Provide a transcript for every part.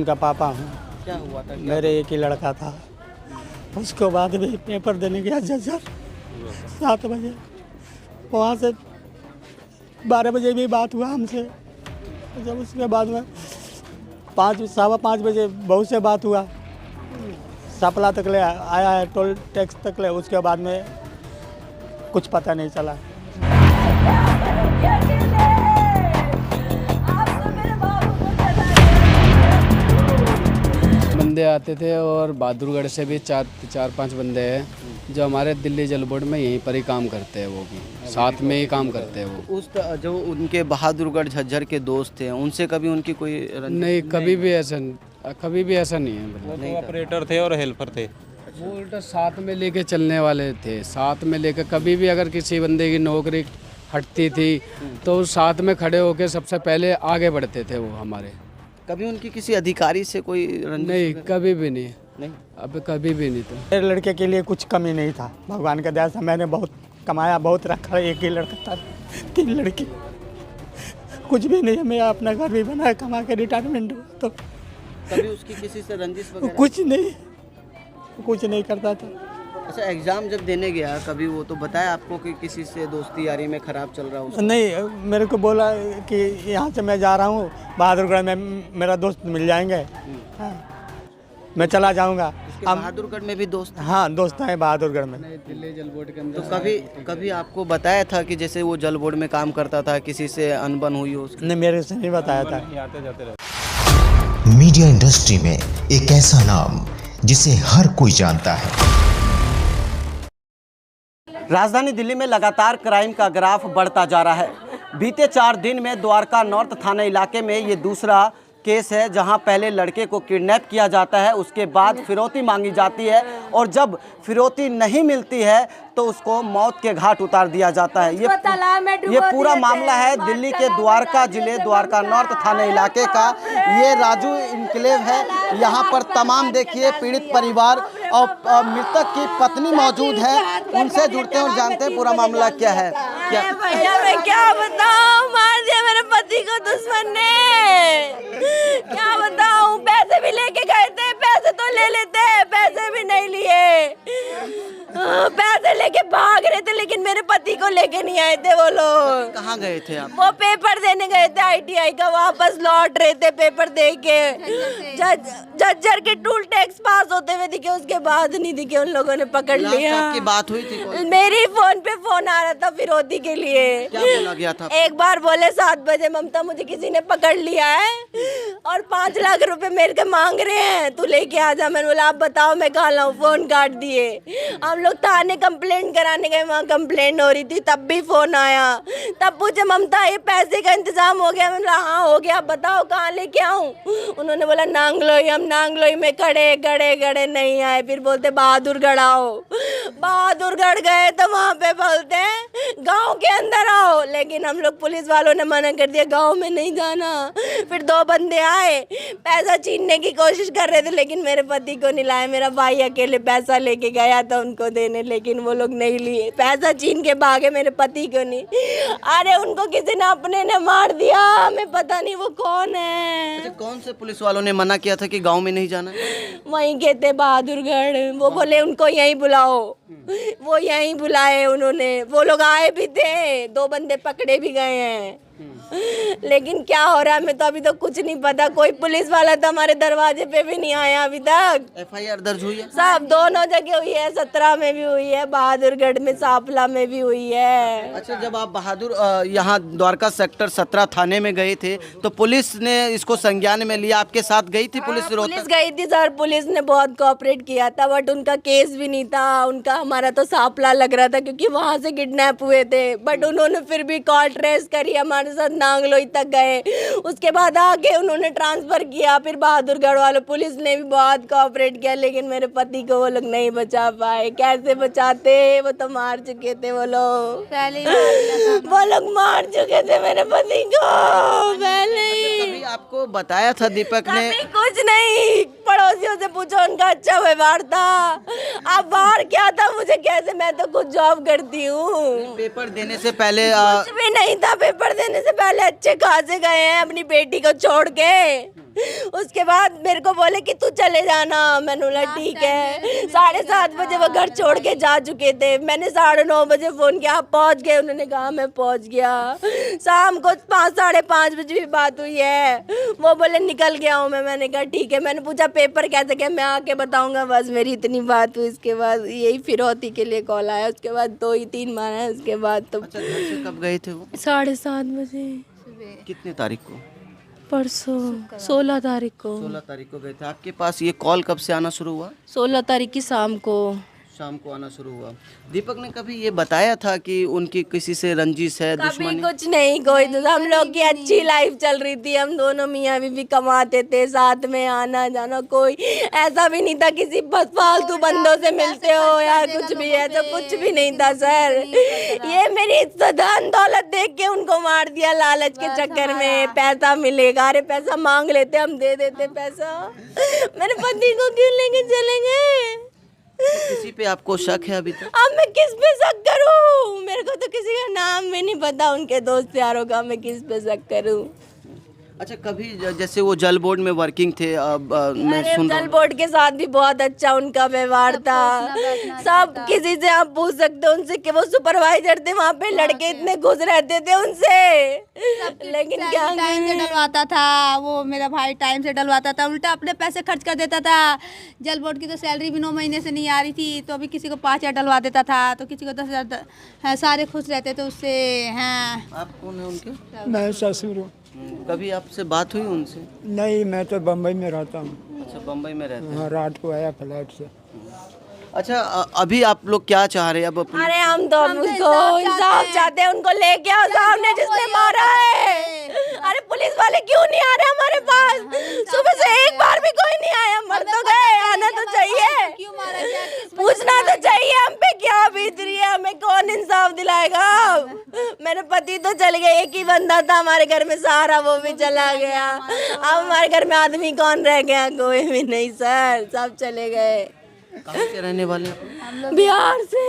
उनका पापा हूँ। क्या हुआ था? मेरे एक ही लड़का था। उसके बाद भी पेपर देने गया जजर 7 बजे, वहाँ से 12 बजे भी बात हुआ हमसे। जब उसके बाद में 5-5:15 बजे बहू से बात हुआ, सपला तक ले आया है, टोल टैक्स तक ले। उसके बाद में कुछ पता नहीं चला। बंदे आते थे और बहादुरगढ़ से भी 4-5 बंदे हैं जो हमारे दिल्ली जल बोर्ड में यहीं पर ही काम करते हैं। वो भी साथ में ही काम करते हैं। वो जो उनके बहादुरगढ़ झज्जर के दोस्त थे, उनसे कभी उनकी कोई नहीं, कभी भी ऐसा नहीं है। वो तो ऑपरेटर थे और हेल्पर थे। वो उल्टा साथ में लेके चलने वाले थे, साथ में लेकर कभी भी अगर किसी बंदे की नौकरी हटती थी तो साथ में खड़े होकर सबसे पहले आगे बढ़ते थे वो हमारे। कभी उनकी किसी अधिकारी से कोई रंजिश नहीं, कभी भी नहीं। नहीं। अब कभी भी नहीं था। मेरे लड़के के लिए कुछ कमी नहीं था। भगवान का दया से मैंने बहुत कमाया, बहुत रखा। एक ही लड़का था, 3 लड़की, कुछ भी नहीं। मैं अपना घर भी बनाया, कमा के रिटायरमेंट हुआ। तो कभी उसकी किसी से रंजिश वगैरह? कुछ नहीं करता था। अच्छा, एग्जाम जब देने गया कभी वो तो बताया आपको कि किसी से दोस्ती यारी में खराब चल रहा हो? नहीं, मेरे को बोला कि यहाँ से मैं जा रहा हूँ बहादुरगढ़ में, मेरा दोस्त मिल जाएंगे। हाँ, मैं चला जाऊँगा। बहादुरगढ़ में भी दोस्त? हाँ, दोस्त हैं बहादुरगढ़ में। दिल्ली जल बोर्ड के अंदर तो कभी आपको बताया था कि जैसे वो जल बोर्ड में काम करता था, किसी से अनबन हुई हो उसकी? नहीं, मेरे से नहीं बताया था। आते जाते रहते। मीडिया इंडस्ट्री में एक ऐसा नाम जिसे हर कोई जानता है। राजधानी दिल्ली में लगातार क्राइम का ग्राफ बढ़ता जा रहा है। बीते 4 दिन में द्वारका नॉर्थ थाना इलाके में ये दूसरा केस है जहां पहले लड़के को किडनैप किया जाता है, उसके बाद फिरौती मांगी जाती है और जब फिरौती नहीं मिलती है तो उसको मौत के घाट उतार दिया जाता है। ये पूरा मामला है दिल्ली के द्वारका जिले द्वारका नॉर्थ थाना इलाके का। ये राजू इनक्लेव है। यहाँ पर तमाम देखिए पीड़ित परिवार और मृतक की पत्नी मौजूद है। उनसे जुड़ते हैं और जानते हैं पूरा मामला क्या है। भैया मैं क्या बताऊं, मार दिया मेरे पति को दुश्मन ने। क्या बताऊं, पैसे भी लेके गए थे, पैसे तो ले लेते, पैसे भी नहीं लिए। पैसे लेके भाग रहे थे लेकिन मेरे पति को लेके नहीं आए थे वो लोग। कहाँ गए थे आप? वो पेपर देने गए थे ITI का, वापस लौट रहे थे पेपर दे के। जज्जर के टूल टैक्स पास होते हुए दिखे, उसके बाद नहीं दिखे। उन लोगों ने पकड़ लिया। आपकी बात हुई थी? मेरी फोन पे फोन आ रहा था फिरौती के लिए। क्या बोला गया था? एक बार बोले 7 बजे ममता मुझे किसी ने पकड़ लिया है और 5 लाख रुपए मेरे के मांग रहे हैं, तू लेके आ जा। मैंने बोला आप बताओ मैं कहाँ लाऊं, फोन काट दिए। हम लोग थाने कंप्लेंट कराने गए, वहाँ कंप्लेंट हो रही थी, तब भी फोन आया। तब पूछे ममता ये पैसे का इंतजाम हो गया? मैंने बोला हाँ हो गया, बताओ कहाँ लेके आऊं? उन्होंने बोला नांगलोई। हम नांगलोई में खड़े नहीं आए। फिर बोलते बहादुरगढ़ आओ। बहादुरगढ़ गए तो वहाँ पे बोलते हैं गांव के अंदर आओ, लेकिन हम लोग पुलिस वालों ने मना कर दिया, गांव में नहीं जाना। फिर 2 बंदे आए, पैसा छीनने की कोशिश कर रहे थे लेकिन मेरे पति को नहीं लाए। मेरा भाई अकेले पैसा लेके गया था उनको देने, लेकिन वो लोग नहीं लिए, पैसा छीन के भागे, मेरे पति को नहीं। अरे उनको किसी ने अपने ने मार दिया, हमें पता नहीं वो कौन है। अच्छा, कौन से पुलिस वालों ने मना किया था कि गांव में नहीं जाना? वहीं के थे बहादुरगढ़। वो बोले उनको यहीं बुलाओ, वो यहीं बुलाए उन्होंने। वो लोग आए भी थे, 2 बंदे पकड़े भी गए हैं। लेकिन क्या हो रहा है हमें तो अभी तो कुछ नहीं पता। कोई पुलिस वाला तो हमारे दरवाजे पे भी नहीं आया अभी तक। FIR दर्ज हुई है? सब दोनों जगह हुई है, 17 में भी हुई है, बहादुरगढ़ में सापला में भी हुई है। अच्छा, जब आप यहाँ द्वारका सेक्टर 17 थाने में गए थे तो पुलिस ने इसको संज्ञान में लिया, आपके साथ गई थी पुलिस? पुलिस गई थी सर, पुलिस ने बहुत कोऑपरेट किया था, बट उनका केस भी नहीं था उनका। हमारा तो सापला लग रहा था क्योंकि वहाँ से किडनैप हुए थे, बट उन्होंने फिर भी कॉल ट्रेस करी, हमारे साथ नांगलोई तक गए। उसके बाद आगे उन्होंने ट्रांसफर किया। फिर बहादुरगढ़ वालों पुलिस ने भी बहुत कोऑपरेट किया, लेकिन मेरे पति को वो लोग नहीं बचा पाए। कैसे बचाते, वो तो मार चुके थे वो लोग पहले वो लोग मार चुके थे मेरे पति को पहले ही। कभी आपको बताया था दीपक ने? कुछ नहीं, पड़ोसियों से पूछो, उनका अच्छा व्यवहार था। अब बाहर क्या था मुझे कैसे, मैं तो खुद जॉब करती हूँ। पेपर देने से पहले कुछ भी नहीं था। पेपर देने से पहले अच्छे खासे गए हैं अपनी बेटी को छोड़ के। उसके बाद मेरे को बोले कि तू चले जाना। मैंने बोला ठीक है। 7:30 बजे वो घर छोड़ के जा चुके थे। मैंने 9:30 बजे फ़ोन किया, आप पहुँच गए? उन्होंने कहा मैं पहुँच गया। शाम को 5 साढ़े 5 बजे भी बात हुई है। वो बोले निकल गया हूँ मैं। मैंने कहा ठीक है। मैंने पूछा पेपर कैसे क्या? मैं आके बताऊँगा। बस मेरी इतनी बात हुई। इसके बाद यही फिरौती के लिए कॉल आया। उसके बाद 2 ही 3 मार है। उसके बाद तो अच्छा, घर से कब गए थे वो? 7:30 बजे। कितने तारीख को? परसों 16 तारीख को। 16 तारीख को गए थे। आपके पास ये कॉल कब से आना शुरू हुआ? 16 तारीख की शाम को। शाम को आना शुरू हुआ। दीपक ने कभी ये बताया था कि उनकी किसी से रंजिश है, कभी दुश्मनी? कुछ नहीं, कोई तो हम लोग की अच्छी लाइफ चल रही थी। हम दोनों मियाँ बीवी कमाते थे, साथ में आना जाना। कोई ऐसा भी नहीं था किसी बस फालतू बंदों से मिलते हो या कुछ भी है, तो कुछ भी नहीं था सर। ये मेरी धन दौलत देख के उनको मार दिया लालच के चक्कर में। पैसा मिलेगा, अरे पैसा मांग लेते, हम दे देते पैसा। मेरे पति को क्यों लेके चलेंगे? किसी पे आपको शक है अभी तक? अब मैं किस पे शक करूं? मेरे को तो किसी का नाम भी नहीं पता उनके दोस्त यारों का। मैं किस पे शक करूं? अच्छा, कभी जैसे वो जल बोर्ड में वर्किंग थे, अब मैं सुन रहा जल बोर्ड के साथ भी बहुत अच्छा उनका व्यवहार था। सब किसी से आप पूछ सकते हो उनसे कि वो सुपरवाइजर थे वहाँ पे। लड़के इतने घुस रहते थे उनसे, लेकिन क्या टाइम से डलवाता था वो। मेरा भाई टाइम से डलवाता था, उल्टा अपने पैसे खर्च कर देता था। जल बोर्ड की तो सैलरी भी 9 महीने से नहीं आ रही थी, तो अभी किसी को 5,000 डलवा देता था, तो किसी को 10,000। सारे खुश रहते थे उससे। हैं आप कौन है उनके? मैं ससुर हूँ। कभी आपसे बात हुई उनसे? नहीं, मैं तो बम्बई में रहता हूँ। अच्छा, बम्बई में रहते हैं। हाँ, रात को आया फ्लाइट से। अच्छा, अभी आप लोग क्या चाह रहे हैं अब? अरे हम तो उसको इंसाफ चाहते हैं। उनको लेके आओ सामने जिसने मारा है। अरे पुलिस वाले क्यों नहीं आ रहे हमारे पास? सुबह से एक बार भी कोई नहीं आया। मर तो गए, आना तो चाहिए, पूछना तो चाहिए हम पे क्या बीत रही है। हमें कौन इंसाफ दिलाएगा? मेरे पति तो चले गए, एक ही बंदा था हमारे घर में सहारा, वो भी चला गया। अब हमारे घर में आदमी कौन रह गया? कोई भी नहीं सर, सब चले गए। कहाँ के रहने वाले हैं? बिहार से।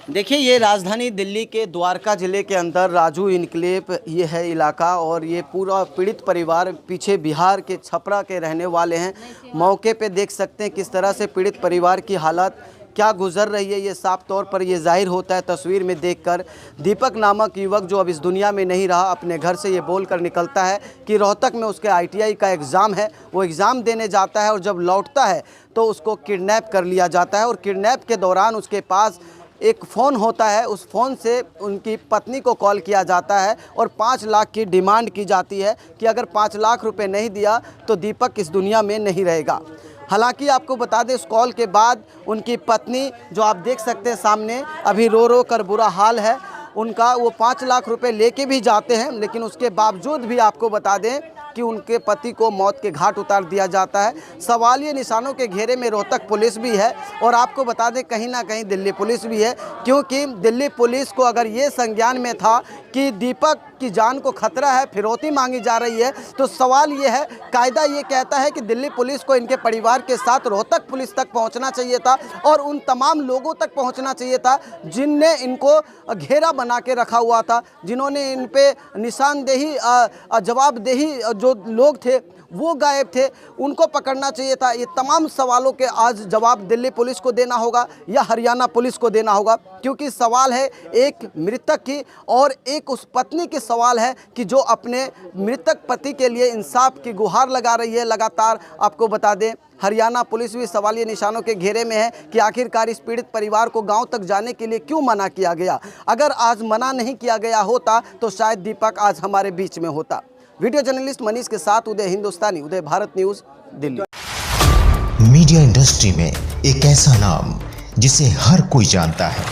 देखिए, ये राजधानी दिल्ली के द्वारका जिले के अंदर राजू इनक्लेव ये है इलाका, और ये पूरा पीड़ित परिवार पीछे बिहार के छपरा के रहने वाले हैं। मौके पे देख सकते हैं किस तरह से पीड़ित परिवार की हालत क्या गुजर रही है। ये साफ तौर पर ये जाहिर होता है तस्वीर में देखकर। दीपक नामक युवक जो अब इस दुनिया में नहीं रहा, अपने घर से ये बोलकर निकलता है कि रोहतक में उसके ITI का एग्ज़ाम है, वो एग्ज़ाम देने जाता है और जब लौटता है तो उसको किडनैप कर लिया जाता है। और किडनैप के दौरान उसके पास एक फ़ोन होता है, उस फ़ोन से उनकी पत्नी को कॉल किया जाता है और 5 लाख की डिमांड की जाती है कि अगर 5 लाख रुपए नहीं दिया तो दीपक इस दुनिया में नहीं रहेगा। हालांकि आपको बता दें, इस कॉल के बाद उनकी पत्नी, जो आप देख सकते हैं सामने, अभी रो रो कर बुरा हाल है उनका। वो 5 लाख रुपए लेके भी जाते हैं, लेकिन उसके बावजूद भी आपको बता दें कि उनके पति को मौत के घाट उतार दिया जाता है। सवालिया निशानों के घेरे में रोहतक पुलिस भी है, और आपको बता दें कहीं ना कहीं दिल्ली पुलिस भी है, क्योंकि दिल्ली पुलिस को अगर ये संज्ञान में था कि दीपक की जान को खतरा है, फिरौती मांगी जा रही है, तो सवाल ये है, कायदा ये कहता है कि दिल्ली पुलिस को इनके परिवार के साथ रोहतक पुलिस तक पहुंचना चाहिए था, और उन तमाम लोगों तक पहुंचना चाहिए था जिनने इनको घेरा बना के रखा हुआ था, जिन्होंने इन पे निशानदेही जवाबदेही जो लोग थे वो गायब थे, उनको पकड़ना चाहिए था। ये तमाम सवालों के आज जवाब दिल्ली पुलिस को देना होगा या हरियाणा पुलिस को देना होगा, क्योंकि सवाल है एक मृतक की और एक उस पत्नी की सवाल है कि जो अपने मृतक पति के लिए इंसाफ की गुहार लगा रही है लगातार। आपको बता दें, हरियाणा पुलिस भी सवालिया निशानों के घेरे में है कि आखिरकार इस पीड़ित परिवार को गांव तक जाने के लिए क्यों मना किया गया। अगर आज मना नहीं किया गया होता तो शायद दीपक आज हमारे बीच में होता। वीडियो जर्नलिस्ट मनीष के साथ Uday Hindustani, Uday Bharat news, Delhi. Media industry में एक ऐसा नाम जिसे हर कोई जानता है,